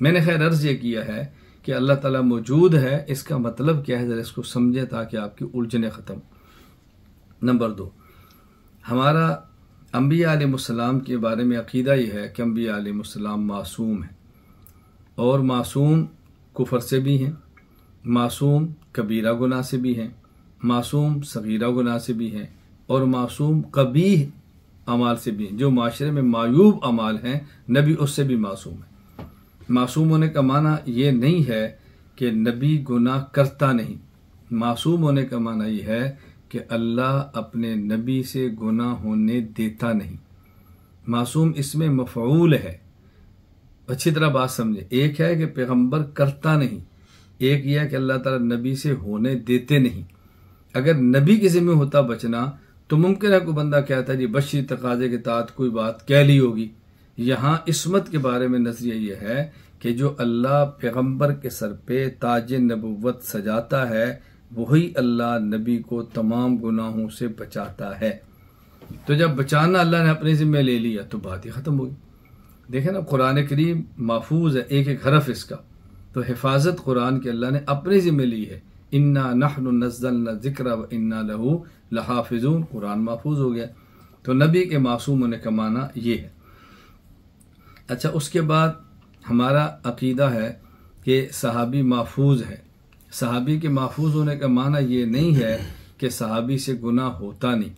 मैंने खैर अर्ज ये किया है कि अल्लाह ताला मौजूद है, इसका मतलब क्या है, ज़रा इसको समझे ताकि आपकी उलझने ख़त्म। नंबर 2, हमारा अम्बिया अलैहिस्सलाम के बारे में अक़ीदा ये है कि अम्बिया अलैहिस्सलाम मासूम है, और मासूम कुफर से भी हैं, मासूम कबीरा गुनाह से भी हैं, मासूम सगीरा गुनाह से भी हैं, और मासूम कबीह अमाल से भी हैं। जो माशरे में मायूब अमाल हैं नबी उससे भी मासूम है। मासूम होने का माना ये नहीं है कि नबी गुनाह करता नहीं। मासूम होने का माना ये है कि अल्लाह अपने नबी से गुनाह होने देता नहीं। मासूम इसमें मफ़ऊल है, अच्छी तरह बात समझे। एक है कि पैगंबर करता नहीं, एक यह है कि अल्लाह ताला नबी से होने देते नहीं। अगर नबी के ज़िम्मे होता बचना तो मुमकिन है कोई बंदा कहता है जी बशरी तकाजे के तहत कोई बात कह ली होगी। यहाँ इस्मत के बारे में नजरिया यह है कि जो अल्लाह पैगंबर के सर पे ताज नबुव्वत सजाता है वही अल्लाह नबी को तमाम गुनाहों से बचाता है। तो जब बचाना अल्लाह ने अपने ज़िम्मे ले लिया तो बात ही ख़त्म हुई। देखें ना, कुरान करीम महफूज है, एक एक हरफ इसका, तो हिफाजत कुरान के अल्लाह ने अपने ज़िम्मे ली है। इन्ना नहनु नज़्ज़लना ज़िक्रा व इन्ना लहू लहाफ़िज़ून, कुरान महफूज हो गया। तो नबी के मासूम होने का माना ये है। अच्छा, उसके बाद हमारा अक़ीदा है कि सहाबी महफूज है। सहाबी के महफूज होने का माना ये नहीं है कि सहाबी से गुनाह होता नहीं,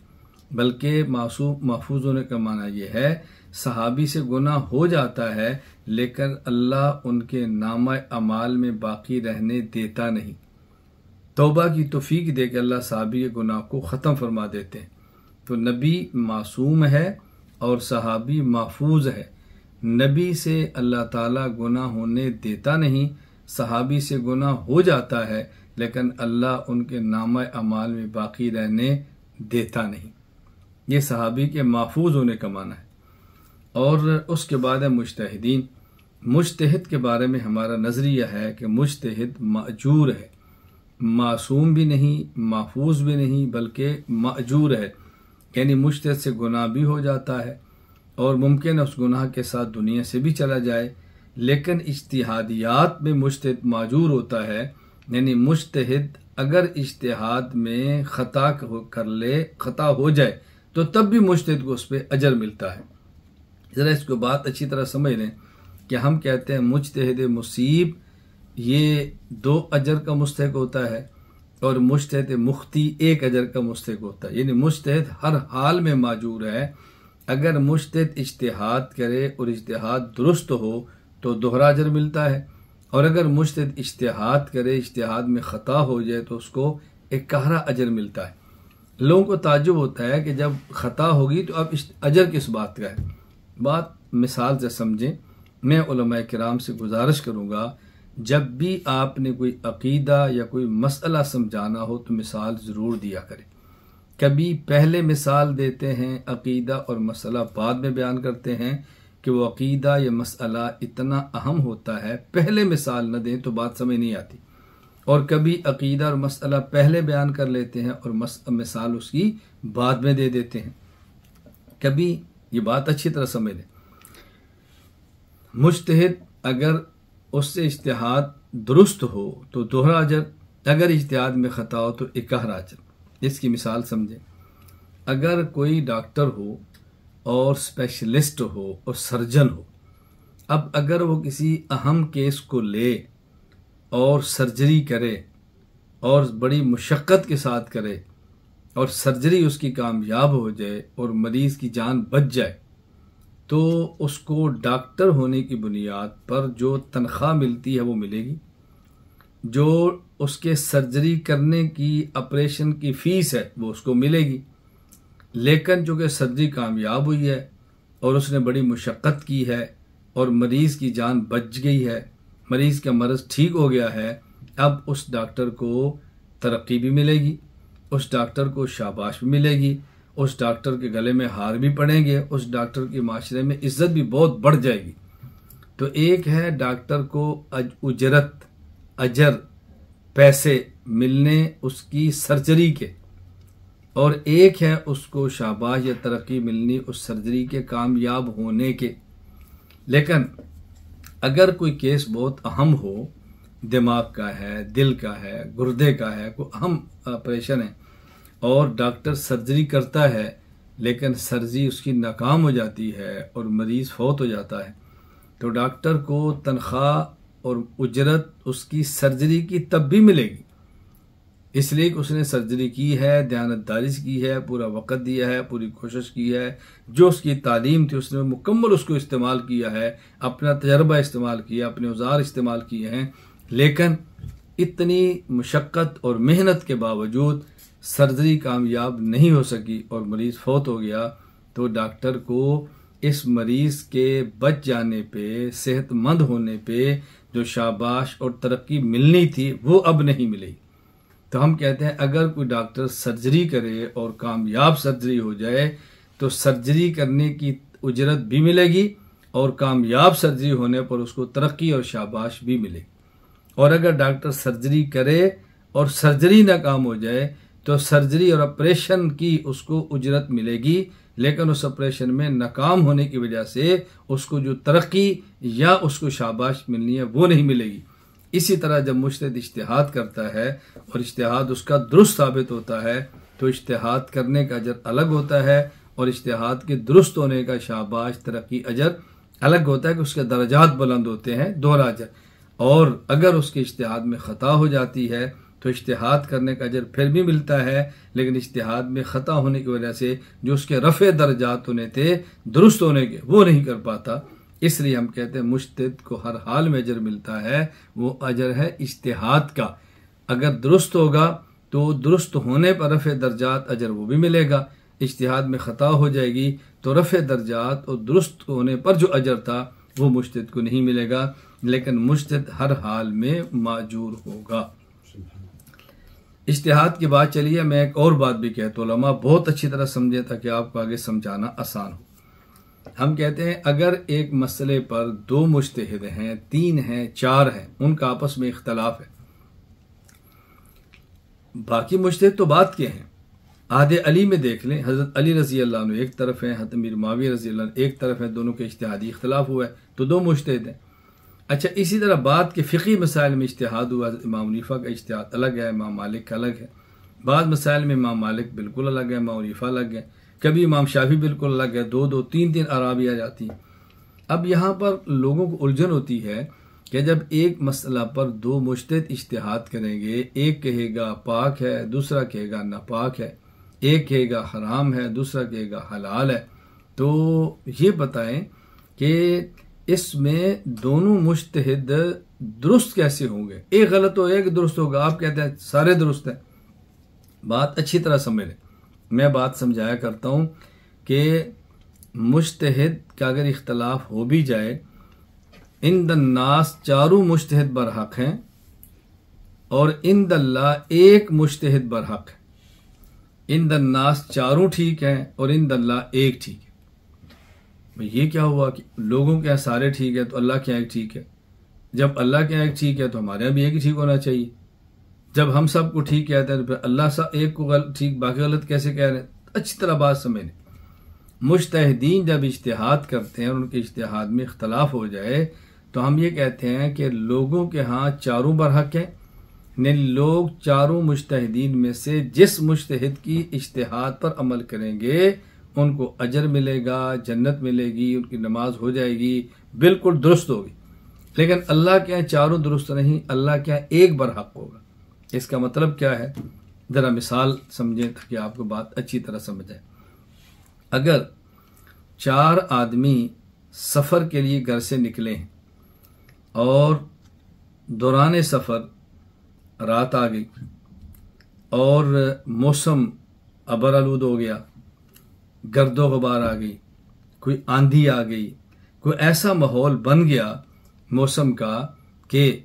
बल्कि मासूम महफूज होने का माना ये है सहाबी से गुनाह हो जाता है लेकिन अल्लाह उनके नामा अमाल में बाकी रहने देता नहीं। तौबा की तौफीक दे के अल्लाह सहाबी के गुनाह को ख़त्म फरमा देते हैं। तो नबी मासूम है और सहाबी महफूज है। नबी से अल्लाह ताला गुनाह होने देता नहीं, सहाबी से गुनाह हो जाता है लेकिन अल्लाह उनके नामा अमाल में बाकी रहने देता नहीं। ये सहाबी के महफूज होने का माना है। और उसके बाद है मुज्तहिदीन। मुज्तहिद के बारे में हमारा नज़रिया है कि मुज्तहिद माजूर है, मासूम भी नहीं, महफूज भी नहीं, बल्कि माजूर है। यानी मुज्तहिद से गुनाह भी हो जाता है और मुमकिन है उस गुनाह के साथ दुनिया से भी चला जाए, लेकिन इज्तिहादियात में मुज्तहिद माजूर होता है। यानी मुज्तहिद अगर इज्तिहाद में खता कर ले, खता हो जाए तो तब भी मुज्तहिद को उस पर अजर मिलता है। ज़रा इसको बात अच्छी तरह समझ लें कि हम कहते हैं मुज्तहिद मुसीब ये 2 अजर का मुस्तहिक होता है और मुज्तहिद मुख्ती 1 अजर का मुस्तहिक होता है। यानी मुज्तहिद हर हाल में माजूर है। अगर मुज्तहिद इज्तिहाद करे और इज्तिहाद दुरुस्त हो तो दोहरा अजर मिलता है, और अगर मुज्तहिद इज्तिहाद करे, इज्तिहाद में ख़ता हो जाए तो उसको एक कहरा अजर मिलता है। लोगों को ताज्जुब होता है कि जब ख़ता होगी तो अब अजर किस बात का है। बात मिसाल से समझें। मैं उलमाए किराम से गुजारिश करूँगा जब भी आपने कोई अक़ीदा या कोई मसला समझाना हो तो मिसाल ज़रूर दिया करें। कभी पहले मिसाल देते हैं अक़ीदा और मसला बाद में बयान करते हैं कि वो अक़ीदा या मसला इतना अहम होता है, पहले मिसाल न दें तो बात समझ नहीं आती। और कभी अक़ीदा और मसला पहले बयान कर लेते हैं और मिसाल उसकी बाद में दे देते हैं। कभी ये बात अच्छी तरह समझ लें, मुज्तहिद अगर उससे इज्तिहाद दुरुस्त हो तो दोहरा अजर, अगर इज्तिहाद में ख़ता हो तो एक कहरा अजर। इसकी मिसाल समझें। अगर कोई डॉक्टर हो और स्पेशलिस्ट हो और सर्जन हो, अब अगर वो किसी अहम केस को ले और सर्जरी करे और बड़ी मुशक्क़त के साथ करे और सर्जरी उसकी कामयाब हो जाए और मरीज़ की जान बच जाए, तो उसको डॉक्टर होने की बुनियाद पर जो तनख्वाह मिलती है वो मिलेगी, जो उसके सर्जरी करने की ऑपरेशन की फ़ीस है वो उसको मिलेगी। लेकिन चूँकि सर्जरी कामयाब हुई है और उसने बड़ी मुशक्क़त की है और मरीज़ की जान बच गई है, मरीज़ का मर्ज़ ठीक हो गया है, अब उस डॉक्टर को तरक्की भी मिलेगी, उस डॉक्टर को शाबाश भी मिलेगी, उस डॉक्टर के गले में हार भी पड़ेंगे, उस डॉक्टर की माशरे में इज्जत भी बहुत बढ़ जाएगी। तो एक है डॉक्टर को उजरत, अजर, पैसे मिलने उसकी सर्जरी के, और एक है उसको शाबाश या तरक्की मिलनी उस सर्जरी के कामयाब होने के। लेकिन अगर कोई केस बहुत अहम हो, दिमाग का है, दिल का है, गुर्दे का है, कोई अहम ऑपरेशन है और डॉक्टर सर्जरी करता है लेकिन सर्जरी उसकी नाकाम हो जाती है और मरीज फौत हो जाता है, तो डॉक्टर को तनख्वाह और उजरत उसकी सर्जरी की तब भी मिलेगी, इसलिए कि उसने सर्जरी की है, दयानतदारी से की है, पूरा वक्त दिया है, पूरी कोशिश की है, जो उसकी तालीम थी उसने मुकम्मल उसको इस्तेमाल किया है, अपना तजर्बा इस्तेमाल किया, अपने औजार इस्तेमाल किए हैं। लेकिन इतनी मुशक्क़त और मेहनत के बावजूद सर्जरी कामयाब नहीं हो सकी और मरीज़ फौत हो गया, तो डॉक्टर को इस मरीज़ के बच जाने पे, सेहतमंद होने पे जो शाबाश और तरक्की मिलनी थी वो अब नहीं मिलेगी। तो हम कहते हैं अगर कोई डॉक्टर सर्जरी करे और कामयाब सर्जरी हो जाए तो सर्जरी करने की उजरत भी मिलेगी और कामयाब सर्जरी होने पर उसको तरक्की और शाबाश भी मिलेगी। और अगर डॉक्टर सर्जरी करे और सर्जरी नाकाम हो जाए तो सर्जरी और ऑपरेशन की उसको उजरत मिलेगी, लेकिन उस ऑपरेशन में नाकाम होने की वजह से उसको जो तरक्की या उसको शाबाश मिलनी है वो नहीं मिलेगी। इसी तरह जब मुज्तहिद इज्तिहाद करता है और इज्तिहाद उसका दुरुस्त साबित होता है तो इज्तिहाद करने का अजर अलग होता है और इज्तिहाद के दुरुस्त होने का शाबाश तरक्की अजर अलग होता है कि उसके दर्जात बुलंद होते हैं, दोहरा अजर। और अगर उसके इज्तिहाद में ख़ता हो जाती है तो इज्तिहाद करने का अजर फिर भी मिलता है, लेकिन इज्तिहाद में ख़ता होने की वजह से जो उसके रफ़े दर्जात होने थे दुरुस्त होने के वो नहीं कर पाता। इसलिए हम कहते हैं मुज्तहिद को हर हाल में अजर मिलता है, वो अजर है इज्तिहाद का। अगर दुरुस्त होगा तो दुरुस्त होने पर रफ़े दर्जात अजर वो भी मिलेगा, इज्तिहाद में ख़ता हो जाएगी तो रफ़े दर्जात और दुरुस्त होने पर जो अजर था वो मुज्तहिद को नहीं मिलेगा, लेकिन मुज्तहिद हर हाल में माजूर होगा। इज्तिहाद की बात चलिए, मैं एक और बात भी कहता हूँ, उलमा बहुत अच्छी तरह समझे ताकि आपको आगे समझाना आसान हो। हम कहते हैं अगर एक मसले पर दो मुज्तहिद हैं, तीन हैं, चार हैं, उनका आपस में इख्तलाफ है, बाकी मुज्तहिद तो बात के हैं। आदे अली में देख लें, हज़रत अली रज़ी अल्लाह अन्हु एक तरफ हैं, हज़रत अमीर मुआविया रज़ी अल्लाह अन्हु एक तरफ हैं, दोनों के इज्तिहादी इख्तलाफ हुआ है तो दो मुज्तहिद हैं। अच्छा, इसी तरह बात के फ़िक़ी मसाइल में इज्तिहाद हुआ, इमाम हनीफ़ा का इज्तिहाद अलग है, इमाम मालिक का अलग है। बाद मसाइल में इमाम मालिक बिल्कुल अलग है, इमाम हनीफ़ा अलग है, कभी इमाम शाफी बिल्कुल अलग है, दो दो तीन तीन आरा भी आ जाती हैं। अब यहाँ पर लोगों को उलझन होती है कि जब एक मसला पर दो मुज्तहिद इज्तिहाद करेंगे, एक कहेगा पाक है, दूसरा कहेगा नापाक है, एक कहेगा हराम है, दूसरा कहेगा हलाल है, तो ये बताएं कि इसमें दोनों मुज्तहिद दुरुस्त कैसे होंगे? एक गलत हो एक दुरुस्त होगा, आप कहते हैं सारे दुरुस्त हैं। बात अच्छी तरह समझ लें, मैं बात समझाया करता हूँ कि मुज्तहिद का अगर इख्तलाफ हो भी जाए, इन दन्नास चारों मुज्तहिद बरहक हैं और इन दल्ला एक मुज्तहिद बरहक है। इन दन्नास चारों ठीक हैं और इन दल्ला एक ठीक है। भाई ये क्या हुआ कि लोगों के यहाँ सारे ठीक है तो अल्लाह के यहाँ एक ठीक है? जब अल्लाह के यहाँ एक ठीक है तो हमारे यहाँ भी एक ही ठीक होना चाहिए। जब हम सबको ठीक कहते हैं तो फिर अल्लाह सा एक को ठीक बाकी गलत कैसे कह रहे हैं? अच्छी तरह बात समझें। मुज्तहिदीन जब इज्तिहाद करते हैं और उनके इज्तिहाद में इख्तलाफ हो जाए तो हम ये कहते हैं कि लोगों के यहाँ चारों बरहक हैं, ने लोग चारों मुज्तहिदीन में से जिस मुज्तहिद की इज्तिहाद पर अमल करेंगे उनको अजर मिलेगा, जन्नत मिलेगी, उनकी नमाज हो जाएगी, बिल्कुल दुरुस्त होगी। लेकिन अल्लाह के यहाँ चारों दुरुस्त नहीं, अल्लाह के यहाँ एक बरहक होगा। इसका मतलब क्या है? ज़रा मिसाल समझें ताकि आपको बात अच्छी तरह समझ आए। अगर चार आदमी सफ़र के लिए घर से निकले हैं और दौरान सफ़र रात आ गई और मौसम अबरआलूद हो गया, गर्दो गुबार आ गई, कोई आंधी आ गई, कोई ऐसा माहौल बन गया मौसम का कि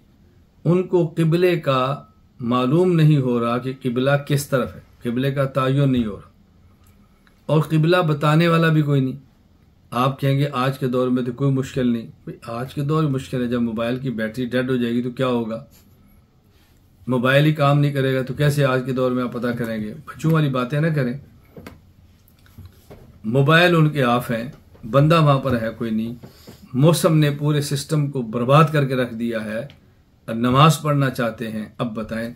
उनको किबले का मालूम नहीं हो रहा कि किबला किस तरफ है, किबले का तयन नहीं हो रहा और किबला बताने वाला भी कोई नहीं। आप कहेंगे आज के दौर में तो कोई मुश्किल नहीं। भाई आज के दौर में मुश्किल है, जब मोबाइल की बैटरी डेड हो जाएगी तो क्या होगा? मोबाइल ही काम नहीं करेगा तो कैसे आज के दौर में आप पता करेंगे? बच्चों वाली बातें ना करें। मोबाइल उनके ऑफ हैं, बंदा वहां पर है कोई नहीं, मौसम ने पूरे सिस्टम को बर्बाद करके रख दिया है और नमाज पढ़ना चाहते हैं। अब बताएं,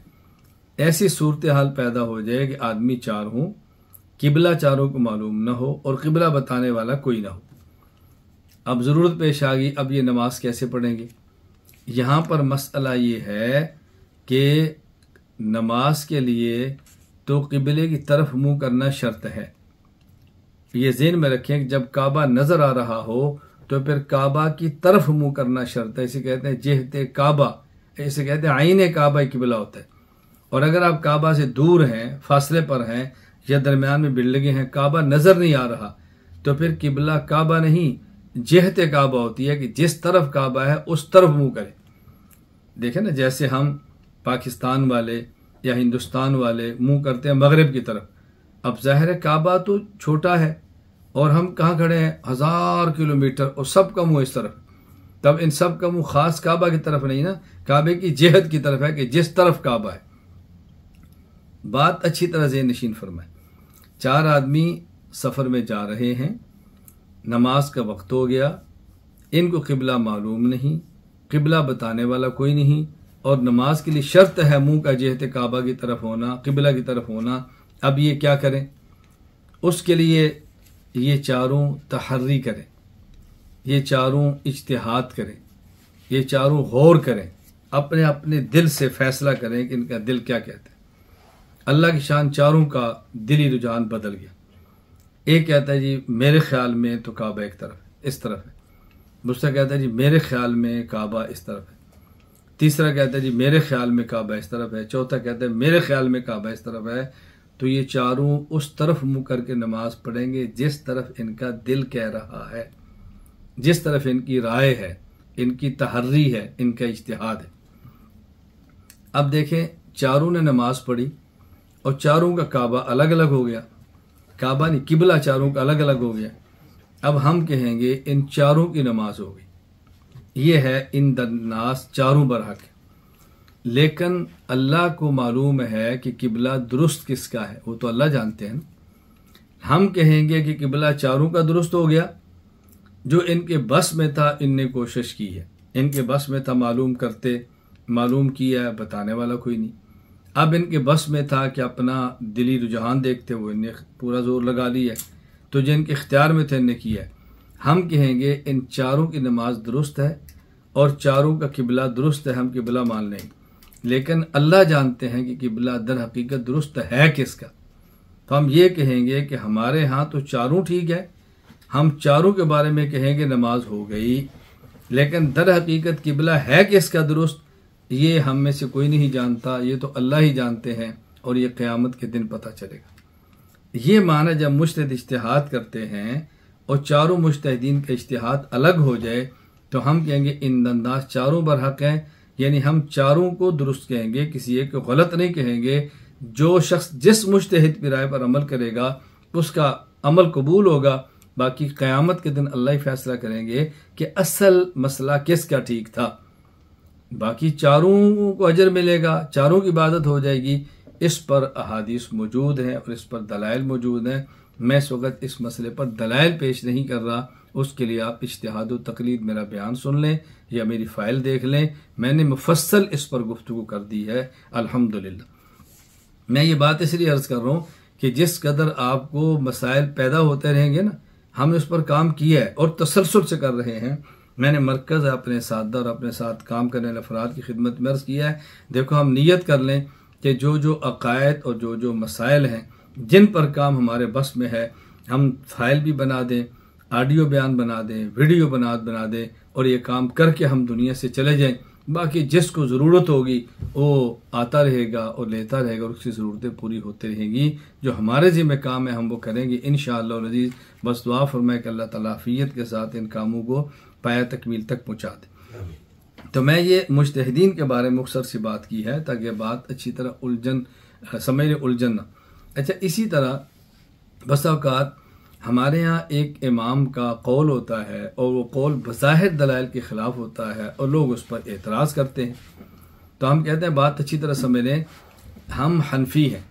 ऐसी सूरत हाल पैदा हो जाए कि आदमी चार हों, किबला चारों को मालूम न हो और किबला बताने वाला कोई ना हो। अब ज़रूरत पेश आ गई, अब ये नमाज कैसे पढ़ेंगे? यहाँ पर मसला ये है कि नमाज के लिए तो किबले की तरफ मुंह करना शर्त है। ये ज़हन में रखें कि जब काबा नज़र आ रहा हो तो फिर काबा की तरफ मुंह करना शर्त है। इसे कहते हैं जेहते काबा, इसे कहते हैं आईने काबा किबला होता है। और अगर आप काबा से दूर हैं, फासले पर हैं या दरमियान में बिल्डिंगें हैं, काबा नज़र नहीं आ रहा, तो फिर किबला काबा नहीं जेहते काबा होती है कि जिस तरफ काबा है उस तरफ मुंह करें। देखें ना, जैसे हम पाकिस्तान वाले या हिंदुस्तान वाले मुंह करते हैं मगरिब की तरफ। अब जाहिर है काबा तो छोटा है और हम कहाँ खड़े हैं 1000 किलोमीटर और सबका मुंह इस तरफ, तब इन सब का मुंह खास काबा की तरफ नहीं ना, काबे की जेहत की तरफ है कि जिस तरफ काबा है। बात अच्छी तरह ज़हन नशीन फरमाए। चार आदमी सफ़र में जा रहे हैं, नमाज का वक्त हो गया, इनको किबला मालूम नहीं, किबला बताने वाला कोई नहीं और नमाज के लिए शर्त है मुंह का जेहते काबा की तरफ होना, किबला की तरफ होना। अब ये क्या करें? उसके लिए ये चारों तहर्री करें, ये चारों इज्तिहाद करें, ये चारों गौर करें, अपने अपने दिल से फैसला करें कि इनका दिल क्या कहता है। अल्लाह की शान, चारों का दिली रुझान बदल गया। एक कहता है जी मेरे ख्याल में तो काबा एक तरफ है, इस तरफ है। दूसरा कहता है जी मेरे ख्याल में काबा इस तरफ है। तीसरा कहता है जी मेरे ख्याल में काबा इस तरफ है। चौथा कहता है मेरे ख्याल में काबा इस तरफ है। तो ये चारों उस तरफ मुंह करके नमाज पढ़ेंगे जिस तरफ इनका दिल कह रहा है, जिस तरफ इनकी राय है, इनकी तहर्री है, इनका इज्तिहाद है। अब देखें, चारों ने नमाज पढ़ी और चारों का काबा अलग अलग हो गया, काबा नहीं किबला चारों का अलग अलग हो गया। अब हम कहेंगे इन चारों की नमाज हो गई। ये है इन दन्नास चारों बरहक। लेकिन अल्लाह को मालूम है कि किबला दुरुस्त किसका है, वो तो अल्लाह जानते हैं। हम कहेंगे कि किबला चारों का दुरुस्त हो गया, जो इनके बस में था इनने कोशिश की है, इनके बस में था मालूम किया है, बताने वाला कोई नहीं। अब इनके बस में था कि अपना दिली रुझान देखते हुए इन्हें पूरा जोर लगा लिया है, तो जिनके इख्तियार में थे इन्हें किया है। हम कहेंगे इन चारों की नमाज दुरुस्त है और चारों का किबला दुरुस्त है, हम किबला मान लेंगे। लेकिन अल्लाह जानते हैं कि किबला दर हकीकत दुरुस्त है किसका। तो हम ये कहेंगे कि हमारे यहाँ तो चारों ठीक है, हम चारों के बारे में कहेंगे नमाज हो गई, लेकिन दर हकीकत किबला है किसका दुरुस्त, ये हम में से कोई नहीं जानता, ये तो अल्लाह ही जानते हैं और ये क़यामत के दिन पता चलेगा। ये माना जब मुज्तहिद इज्तिहाद करते हैं और चारों मुज्तहिदीन का इज्तिहाद अलग हो जाए तो हम कहेंगे इन दंदास चारों बरहक हैं, यानी हम चारों को दुरुस्त कहेंगे, किसी एक को गलत नहीं कहेंगे। जो शख्स जिस मुज्तहिद की राय पर अमल करेगा उसका अमल कबूल होगा। बाकी क़यामत के दिन अल्लाह ही फैसला करेंगे कि असल मसला किसका ठीक था। बाकी चारों को अजर मिलेगा, चारों की इबादत हो जाएगी। इस पर अहादीस मौजूद हैं और इस पर दलाइल मौजूद हैं। मैं इस वक्त इस मसले पर दलाइल पेश नहीं कर रहा, उसके लिए आप इज्तिहाद व तकलीद मेरा बयान सुन लें या मेरी फ़ाइल देख लें। मैंने मुफस्सल इस पर गुफ्तगू कर दी है अल्हम्दुलिल्लाह। मैं ये बात इसलिए अर्ज़ कर रहा हूँ कि जिस कदर आपको मसाइल पैदा होते रहेंगे ना, हमने उस पर काम किया है और तसलसल से कर रहे हैं। मैंने मरकज़ अपने साथ और अपने साथ काम करने वाले अफराद की खिदमत में अर्ज़ किया है। देखो, हम नीयत कर लें कि जो जो अकायद और जो जो मसाइल हैं जिन पर काम हमारे बस में है, हम फाइल भी बना दें, ऑडियो बयान बना दें, वीडियो बना दें और ये काम करके हम दुनिया से चले जाएं। बाकी जिसको ज़रूरत होगी वो आता रहेगा और लेता रहेगा और उसकी ज़रूरतें पूरी होती रहेंगी। जो हमारे ज़िम्मे काम है हम वो करेंगे इंशाअल्लाह अज़ीज़। बस दुआ फरमाए कि अल्लाह ताला आफ़ियत के साथ इन कामों को पाया तकमील तक पहुँचा दे। तो मैं ये मुज्तहिदीन के बारे में मुख्तसर सी बात की है ताकि बात अच्छी तरह उलझन ना। अच्छा, इसी तरह बसा औक़ात हमारे यहाँ एक इमाम का कौल होता है और वो कौल बज़ाहिर दलाइल के ख़िलाफ़ होता है और लोग उस पर एतराज़ करते हैं। तो हम कहते हैं बात अच्छी तरह समझ लें, हम हनफी हैं,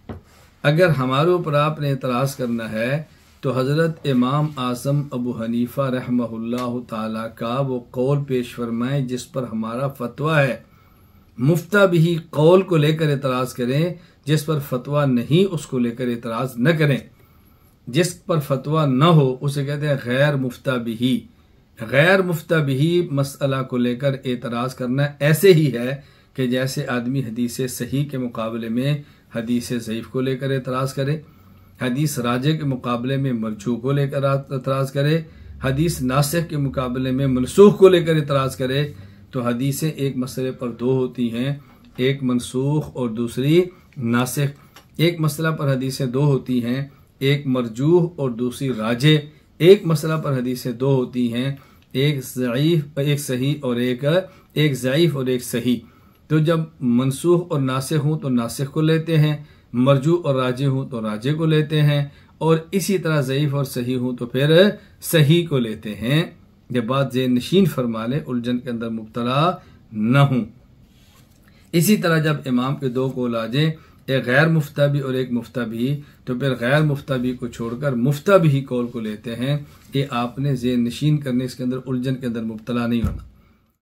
अगर हमारे ऊपर आपने एतराज़ करना है तो हज़रत इमाम आज़म अबू हनीफा रहमहुल्लाह ताला का वो कौल पेश फरमाए जिस पर हमारा फतवा है। मुफ्ता भी कौल को लेकर एतराज करें, जिस पर फतवा नहीं उसको लेकर एतराज न करें। जिस पर फतवा न हो उसे कहते हैं गैर मुफ्ता बिही। गैर मुफ्ता बिही मसला को लेकर एतराज करना ऐसे ही है कि जैसे आदमी हदीस सही के मुकाबले में हदीस ज़ईफ़ को लेकर एतराज करे, हदीस राजे के मुकाबले में मरजू को लेकर एतराज करे, हदीस नासिख के मुकाबले में मनसूख को लेकर एतराज करे। तो हदीसें एक मसले पर दो होती हैं, एक मनसूख और दूसरी नासिख। एक मसला पर हदीसें दो होती हैं, एक मरजूह और दूसरी राजे। एक मसला पर हदीसें दो होती हैं, एक ज़ईफ़ एक सही और एक ज़ईफ़ और एक सही। तो जब मनसूख और नासिख हों तो नासिख को लेते हैं, मरजू और राजे हों तो राजे को लेते हैं, और इसी तरह ज़ईफ़ और सही हों तो फिर सही को लेते हैं। ये बात ज़हन नशीन फरमा लें, उलझन के अंदर मुब्तला न हूं। इसी तरह जब इमाम के दो कौल आ जाए, एक गैर मुफ्ता भी और एक मुफ्ता भी, तो फिर गैर मुफ्ता भी को छोड़कर मुफ्ता भी कौल को लेते हैं। ये आपने ज़हन नशीन करने, इसके अंदर उलझन के अंदर मुब्तला नहीं होना।